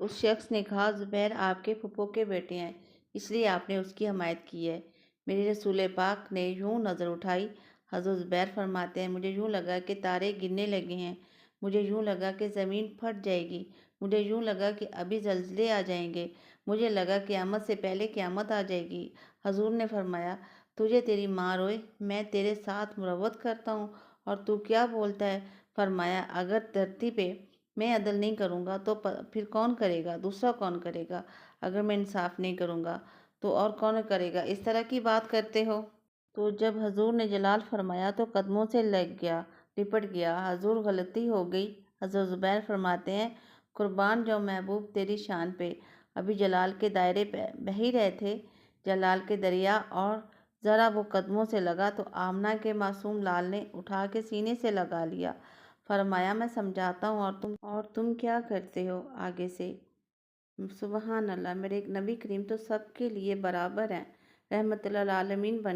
اس شخص نے کہا، زبیر آپ کے پھپھو کے بیٹے ہیں، اس لیے آپ نے اس کی حمایت کی ہے۔ میرے رسول پاک نے یوں نظر اٹھائی۔ حضرت زبیر فرماتے ہیں، مجھے یوں لگا کہ تارے گرنے لگے ہیں، مجھے یوں لگا کہ زمین پھٹ جائے گی، مجھے یوں لگا کہ ابھی زلزلے آ جائیں گے، مجھے لگا قیامت سے پہلے قیامت آ جائے گی۔ حضور نے فرمایا، تجھے تیری ماں روئے، میں تیرے ساتھ مروت کرتا ہوں اور تو کیا بولتا ہے؟ فرمایا، اگر دھرتی پہ میں عدل نہیں کروں گا تو پھر کون کرے گا؟ دوسرا کون کرے گا؟ اگر میں انصاف نہیں کروں گا تو اور کون کرے گا؟ اس طرح کی بات کرتے ہو؟ تو جب حضور نے جلال فرمایا تو قدموں سے لپٹ گیا۔ حضور، غلطی ہو گئی۔ حضرت زبیر فرماتے ہیں، قربان جو محبوب تیری شان پہ، ابھی جلال کے دائرے بہہ ہی رہے تھے، جلال کے دریا، اور ذرا وہ قدموں سے لگا تو آمنہ کے معصوم لال نے اٹھا کے سینے سے لگا لیا۔ فرمایا، میں سمجھاتا ہوں اور تم کیا کرتے ہو آگے سے؟ سبحان اللہ! میرے نبی کریم تو سب کے لیے برابر ہیں، رحمت للعالمین بن